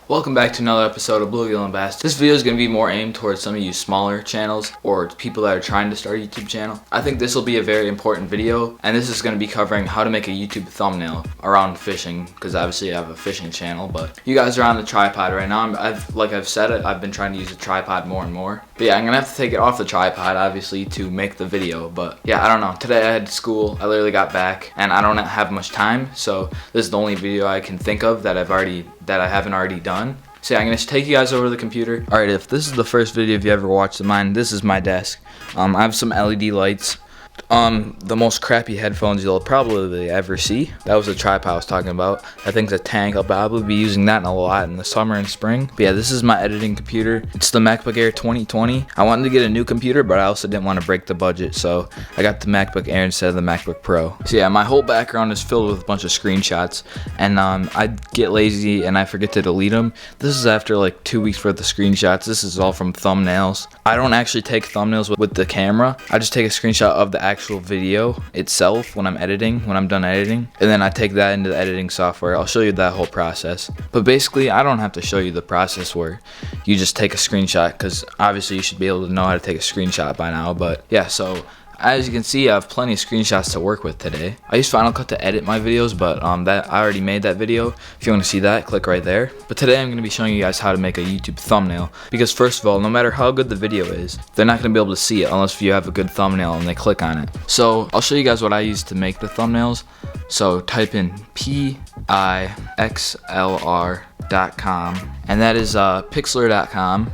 Welcome back to another episode of Bluegill and Bass. This video is going to be more aimed towards some of you smaller channels or people that are trying to start a YouTube channel. I think this will be a very important video, and this is going to be covering how to make a YouTube thumbnail around fishing, because obviously I have a fishing channel, but you guys are on the tripod right now. Like I've said it, I've been trying to use a tripod more and more. But yeah, I'm going to have to take it off the tripod, obviously, to make the video. But yeah, I don't know. Today I had school, I literally got back, and I don't have much time, so this is the only video I can think of that I haven't already done. So yeah, I'm gonna take you guys over to the computer. Alright, if this is the first video you ever watched of mine, this is my desk. I have some LED lights. The most crappy headphones you'll probably ever see. That was the tripod I was talking about. That thing's a tank. I'll probably be using that a lot in the summer and spring. But yeah, this is my editing computer. It's the MacBook Air 2020. I wanted to get a new computer, but I also didn't want to break the budget, so I got the MacBook Air instead of the MacBook Pro. So yeah, my whole background is filled with a bunch of screenshots, and I get lazy and I forget to delete them. This is after like 2 weeks worth of screenshots. This is all from thumbnails. I don't actually take thumbnails with the camera. I just take a screenshot of the actual video itself when I'm done editing, and then I take that into the editing software. I'll show you that whole process, but basically I don't have to show you the process where you just take a screenshot, because obviously you should be able to know how to take a screenshot by now. But yeah, so as you can see, I have plenty of screenshots to work with today. I use Final Cut to edit my videos, but that I already made that video. If you want to see that, click right there. But today I'm going to be showing you guys how to make a YouTube thumbnail, because first of all, no matter how good the video is, they're not going to be able to see it unless you have a good thumbnail and they click on it. So I'll show you guys what I use to make the thumbnails. So type in pixlr.com, and that is pixlr.com.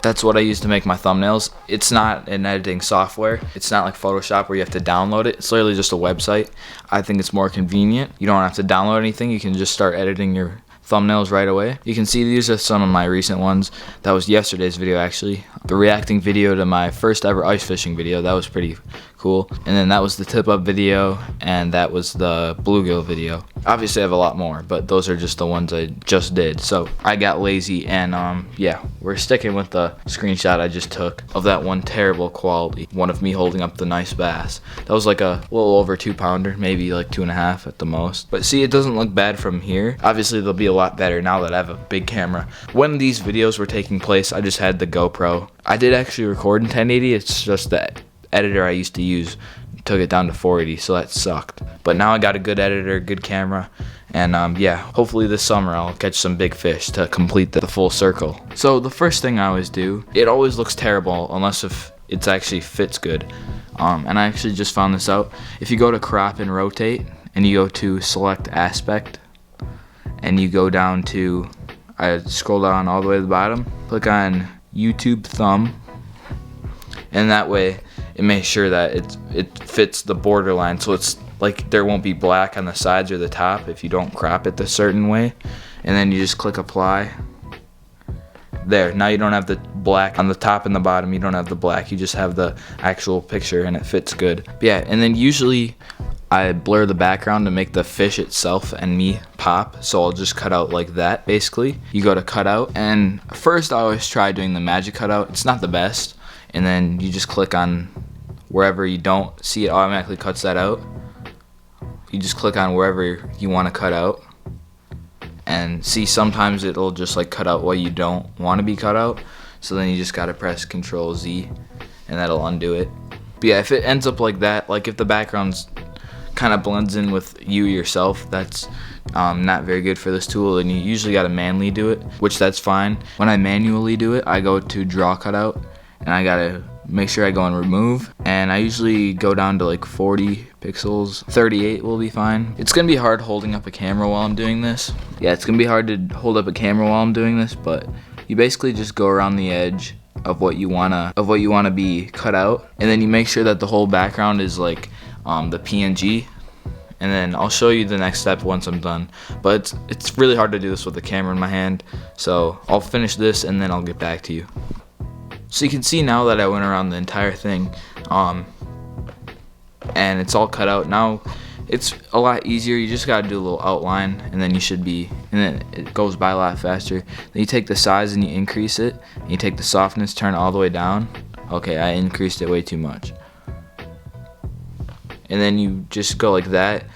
That's what I use to make my thumbnails. It's not an editing software. It's not like Photoshop where you have to download it. It's literally just a website. I think it's more convenient. You don't have to download anything. You can just start editing your thumbnails right away. You can see these are some of my recent ones. That was yesterday's video, actually. The reacting video to my first ever ice fishing video. That was pretty cool. And then that was the tip up video, and that was the bluegill video. Obviously I have a lot more, but those are just the ones I just did. So I got lazy, and yeah, we're sticking with the screenshot I just took of that one terrible quality one of me holding up the nice bass. That was like a little over 2-pounder, maybe like 2.5 at the most. But see, it doesn't look bad from here. Obviously they'll be a lot better now that I have a big camera. When these videos were taking place, I just had the GoPro. I did actually record in 1080. It's just that editor I used to use took it down to 480, so that sucked. But now I got a good editor, good camera, and yeah, hopefully this summer I'll catch some big fish to complete the full circle. So the first thing I always do, it always looks terrible unless if it actually fits good. And I actually just found this out. If you go to crop and rotate, and you go to select aspect, and you go down to, I scroll down all the way to the bottom, click on YouTube thumb, and that way it makes sure that it fits the borderline, so it's like there won't be black on the sides or the top if you don't crop it a certain way. And then you just click apply. There, now you don't have the black on the top and the bottom. You don't have the black, you just have the actual picture, and it fits good. But yeah, and then usually I blur the background to make the fish itself and me pop, so I'll just cut out like that. Basically, you go to cutout, and first I always try doing the magic cutout. It's not the best, and then you just click on wherever you don't see it automatically cuts that out. You just click on wherever you want to cut out, and see, sometimes it'll just like cut out what you don't want to be cut out, so then you just gotta press Control Z and that'll undo it. But yeah, if it ends up like that, like if the background's kind of blends in with you yourself, that's not very good for this tool, and you usually gotta manually do it, which that's fine. When I manually do it, I go to draw cutout, and I gotta make sure I go and remove, and I usually go down to like 40 pixels. 38 will be fine. It's gonna be hard holding up a camera while I'm doing this. Yeah, it's gonna be hard to hold up a camera while I'm doing this, but you basically just go around the edge of what you wanna be cut out, and then you make sure that the whole background is like the PNG, and then I'll show you the next step once I'm done. But it's really hard to do this with the camera in my hand, so I'll finish this and then I'll get back to you. So you can see now that I went around the entire thing, and it's all cut out. Now it's a lot easier. You just gotta do a little outline, and then then it goes by a lot faster. Then you take the size and you increase it, and you take the softness, turn it all the way down. Okay, I increased it way too much. And then you just go like that,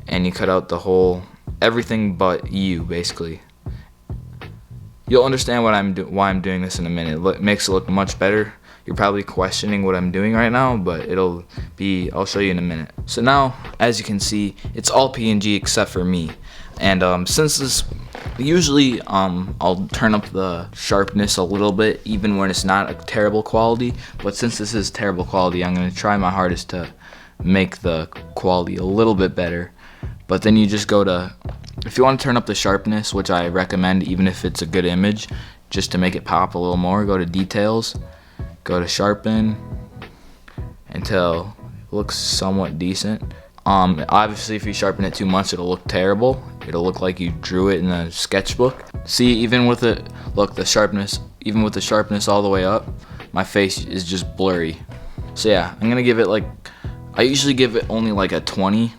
and you cut out the whole, everything but you, basically. You'll understand why I'm doing this in a minute. It makes it look much better. You're probably questioning what I'm doing right now, but I'll show you in a minute. So now, as you can see, it's all PNG except for me. And since this, usually I'll turn up the sharpness a little bit, even when it's not a terrible quality. But since this is terrible quality, I'm gonna try my hardest to make the quality a little bit better. But then you just go to, if you want to turn up the sharpness, which I recommend even if it's a good image, just to make it pop a little more, go to details, go to sharpen until it looks somewhat decent. Obviously if you sharpen it too much, it'll look terrible. It'll look like you drew it in a sketchbook. See, even with it, look, the sharpness, even with the sharpness all the way up, my face is just blurry. So yeah, I'm gonna give it like, I usually give it only like a 20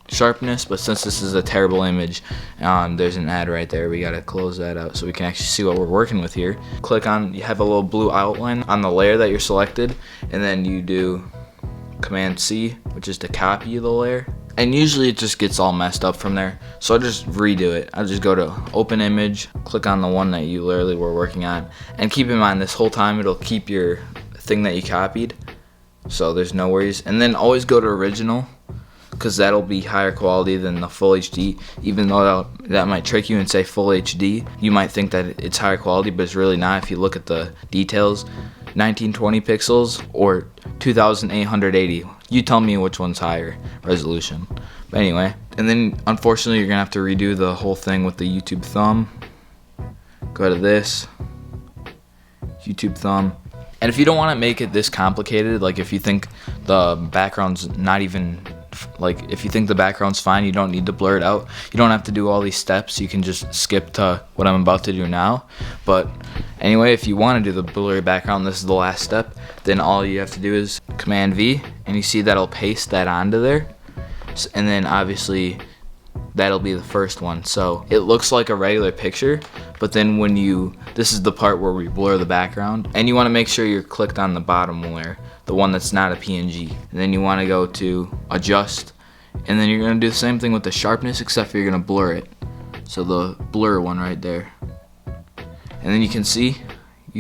sharpness, but since this is a terrible image, there's an ad right there. We gotta close that out so we can actually see what we're working with here. Click on, you have a little blue outline on the layer that you're selected, and then you do Command C, which is to copy the layer. And usually it just gets all messed up from there, so I'll just redo it. I'll just go to open image, click on the one that you literally were working on, and keep in mind this whole time it'll keep your thing that you copied, so there's no worries. And then always go to original, because that'll be higher quality than the full HD. Even though that might trick you and say full HD, you might think that it's higher quality, but it's really not. If you look at the details, 1920 pixels or 2880, you tell me which one's higher resolution. But anyway, and then unfortunately you're gonna have to redo the whole thing with the YouTube thumb. Go to this, YouTube thumb. And if you don't want to make it this complicated, like if you think the background's not even, like if you think the background's fine, you don't need to blur it out. You don't have to do all these steps. You can just skip to what I'm about to do now. But anyway, if you want to do the blurry background, this is the last step. Then all you have to do is Command V, and you see that'll paste that onto there. And then obviously that'll be the first one. So it looks like a regular picture, but then when this is the part where we blur the background, and you want to make sure you're clicked on the bottom layer, the one that's not a PNG. And then you want to go to adjust, and then you're going to do the same thing with the sharpness, except for you're going to blur it. So the blur one right there. And then you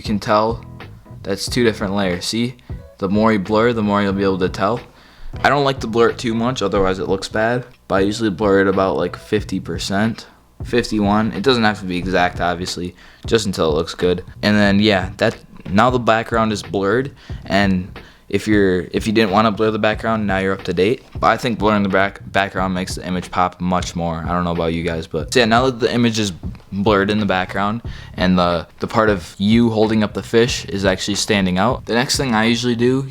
can tell that's two different layers. See, the more you blur, the more you'll be able to tell. I don't like to blur it too much, otherwise it looks bad, but I usually blur it about like 50%, 51. It doesn't have to be exact, obviously, just until it looks good. And then yeah, now the background is blurred, and if you didn't want to blur the background, now you're up to date. But I think blurring the background makes the image pop much more. I don't know about you guys, but so yeah, now that the image is blurred in the background and the part of you holding up the fish is actually standing out, the next thing I usually do,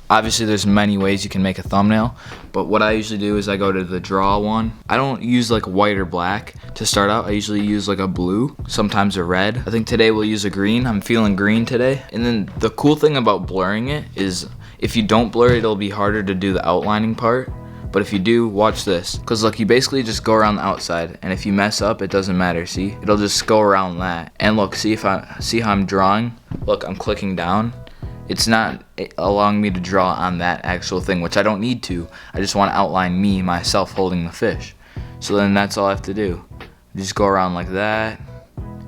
obviously there's many ways you can make a thumbnail, but what I usually do is I go to the draw one. I don't use like white or black to start out. I usually use like a blue, sometimes a red. I think today we'll use a green. I'm feeling green today. And then the cool thing about blurring it is if you don't blur it, it'll be harder to do the outlining part. But if you do, watch this. Because look, you basically just go around the outside, and if you mess up, it doesn't matter, see? It'll just go around that. And look, see how I'm drawing? Look, I'm clicking down. It's not allowing me to draw on that actual thing, which I don't need to. I just want to outline myself holding the fish. So then that's all I have to do. Just go around like that,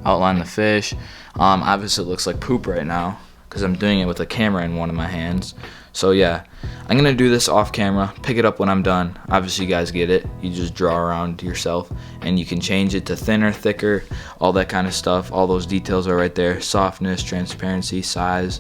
outline the fish. Obviously it looks like poop right now because I'm doing it with a camera in one of my hands. So yeah, I'm gonna do this off camera, pick it up when I'm done. Obviously you guys get it. You just draw around yourself, and you can change it to thinner, thicker, all that kind of stuff. All those details are right there. Softness, transparency, size.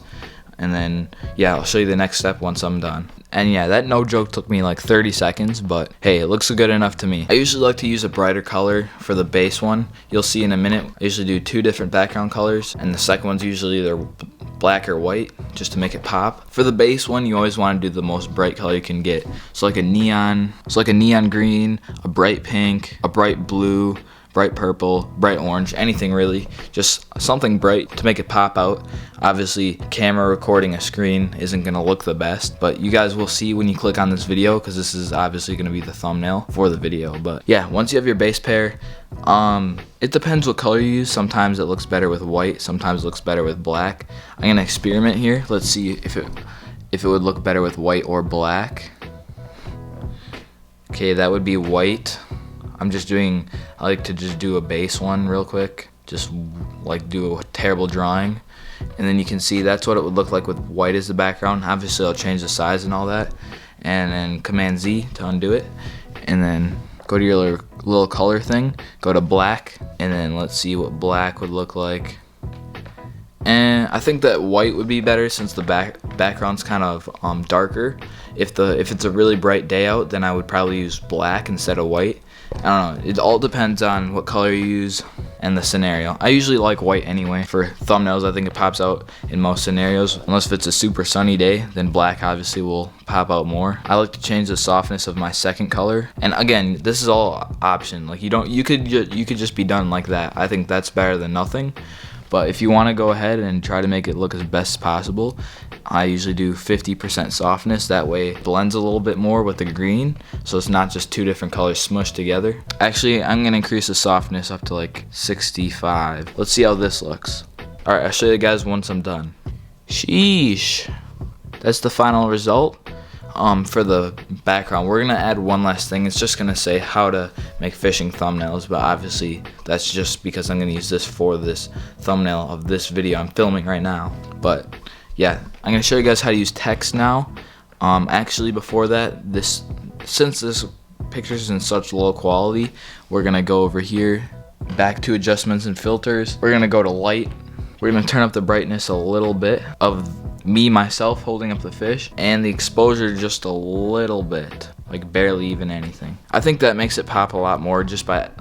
And then, yeah, I'll show you the next step once I'm done. And yeah, that no joke took me like 30 seconds, but hey, it looks good enough to me. I usually like to use a brighter color for the base one. You'll see in a minute. I usually do 2 different background colors, and the second one's usually either black or white, just to make it pop. For the base one, you always want to do the most bright color you can get. So like a neon green, a bright pink, a bright blue, bright purple, bright orange, anything really, just something bright to make it pop out. Obviously, camera recording a screen isn't gonna look the best, but you guys will see when you click on this video, because this is obviously gonna be the thumbnail for the video. But yeah, once you have your base pair, it depends what color you use. Sometimes it looks better with white, sometimes it looks better with black. I'm gonna experiment here. Let's see if it would look better with white or black. Okay, that would be white. I like to just do a base one real quick, just like do a terrible drawing. And then you can see that's what it would look like with white as the background. Obviously I'll change the size and all that, and then Command Z to undo it, and then go to your little color thing, go to black, and then let's see what black would look like. And I think that white would be better since the background's kind of darker. If it's a really bright day out, then I would probably use black instead of white. I don't know, it all depends on what color you use and the scenario. I usually like white anyway. For thumbnails, I think it pops out in most scenarios. Unless if it's a super sunny day, then black obviously will pop out more. I like to change the softness of my second color. And again, this is all option. Like you could just be done like that. I think that's better than nothing. But if you want to go ahead and try to make it look as best as possible, I usually do 50% softness. That way it blends a little bit more with the green, so it's not just two different colors smushed together. Actually, I'm going to increase the softness up to like 65. Let's see how this looks. Alright, I'll show you guys once I'm done. Sheesh. That's the final result. For the background, we're gonna add one last thing. It's just gonna say how to make fishing thumbnails, but obviously that's just because I'm gonna use this for this thumbnail of this video I'm filming right now. But yeah, I'm gonna show you guys how to use text now. Actually before that, since this picture is in such low quality, we're gonna go over here, back to adjustments and filters. We're gonna go to light. We're gonna turn up the brightness a little bit of myself holding up the fish, and the exposure just a little bit, like barely even anything. I think that makes it pop a lot more just by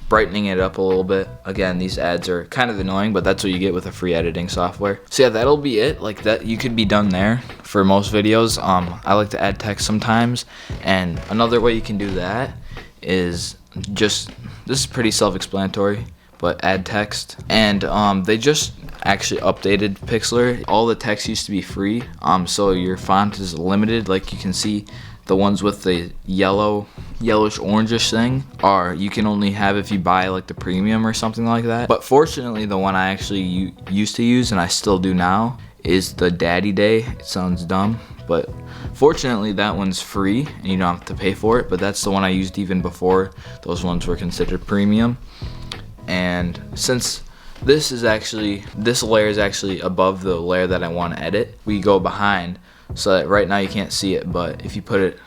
brightening it up a little bit. Again, these ads are kind of annoying, but that's what you get with a free editing software. So yeah, that'll be it. Like that, you could be done there for most videos. I like to add text sometimes, and another way you can do that is this is pretty self-explanatory, but add text. And they just actually updated Pixlr. All the text used to be free, so your font is limited. Like you can see, the ones with the yellowish orangish thing you can only have if you buy like the premium or something like that. But fortunately, the one I actually used to use, and I still do now, is the Daddy Day. It sounds dumb, but fortunately that one's free and you don't have to pay for it. But that's the one I used even before those ones were considered premium. And since this layer is actually above the layer that I want to edit, we go behind, so that right now you can't see it, but if you put it,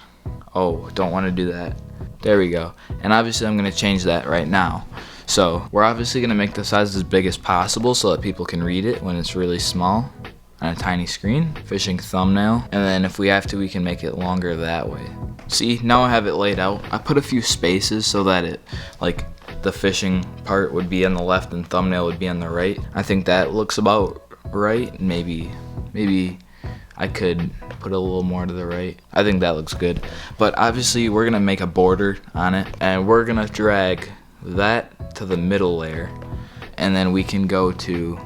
don't want to do that. There we go. And obviously I'm going to change that right now. So we're obviously going to make the size as big as possible so that people can read it when it's really small on a tiny screen. Fishing thumbnail. And then if we have to, we can make it longer that way. See, now I have it laid out. I put a few spaces so that it, like, the fishing part would be on the left and thumbnail would be on the right. I think that looks about right. Maybe I could put a little more to the right. I think that looks good. But obviously we're gonna make a border on it, and we're gonna drag that to the middle layer, and then we can go to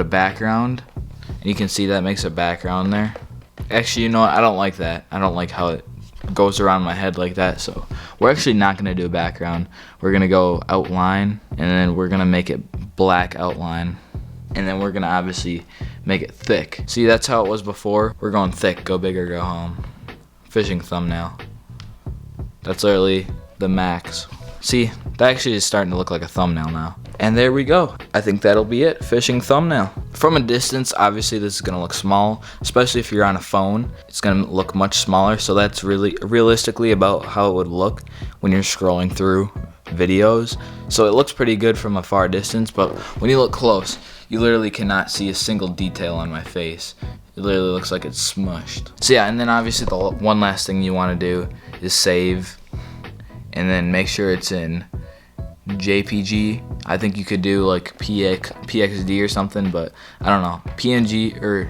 background, and you can see that makes a background there. Actually, you know what? I don't like that. I don't like how it goes around my head like that, so we're actually not going to do a background. We're going to go outline, and then we're going to make it black outline, and then we're going to obviously make it thick. See, that's how it was before. We're going thick. Go big or go home. Fishing thumbnail. That's literally the max. See, that actually is starting to look like a thumbnail now. And there we go. I think that'll be it. Fishing thumbnail. From a distance, obviously this is going to look small, especially if you're on a phone. It's going to look much smaller, so that's really realistically about how it would look when you're scrolling through videos. So it looks pretty good from a far distance, but when you look close, you literally cannot see a single detail on my face. It literally looks like it's smushed. So yeah, and then obviously the one last thing you want to do is save, and then make sure it's in JPG. I think you could do like PXD or something, but I don't know. PNG or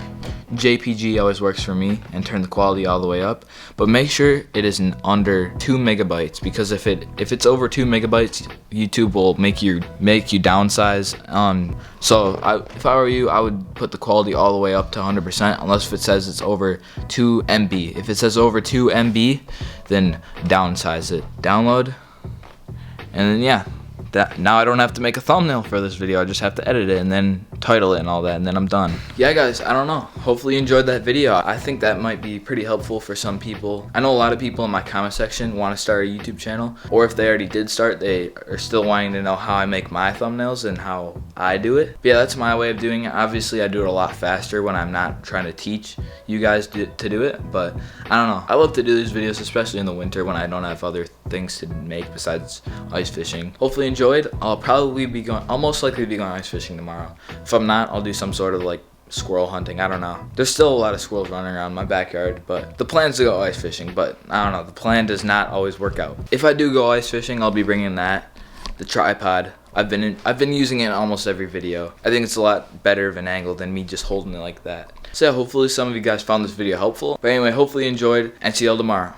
JPG always works for me, and turn the quality all the way up. But make sure it is under 2 megabytes, because if it's over 2 megabytes, YouTube will make you downsize. So if I were you, I would put the quality all the way up to 100%, unless if it says it's over 2 MB. If it says over 2 MB, then downsize it. Download, and then yeah. Now I don't have to make a thumbnail for this video. I just have to edit it and then title it and all that, and then I'm done. Yeah, guys, I don't know. Hopefully you enjoyed that video. I think that might be pretty helpful for some people. I know a lot of people in my comment section want to start a YouTube channel, or if they already did start, they are still wanting to know how I make my thumbnails and how I do it. But yeah, that's my way of doing it. Obviously, I do it a lot faster when I'm not trying to teach you guys to do it, but I don't know. I love to do these videos, especially in the winter when I don't have other things to make besides ice fishing. Hopefully you enjoyed. I'll most likely be going ice fishing tomorrow. If I'm not, I'll do some sort of like squirrel hunting. I don't know. There's still a lot of squirrels running around my backyard, but the plan's to go ice fishing, but I don't know. The plan does not always work out. If I do go ice fishing, I'll be bringing the tripod. I've been using it in almost every video. I think it's a lot better of an angle than me just holding it like that. So yeah, hopefully some of you guys found this video helpful. But anyway, hopefully you enjoyed, and see y'all tomorrow.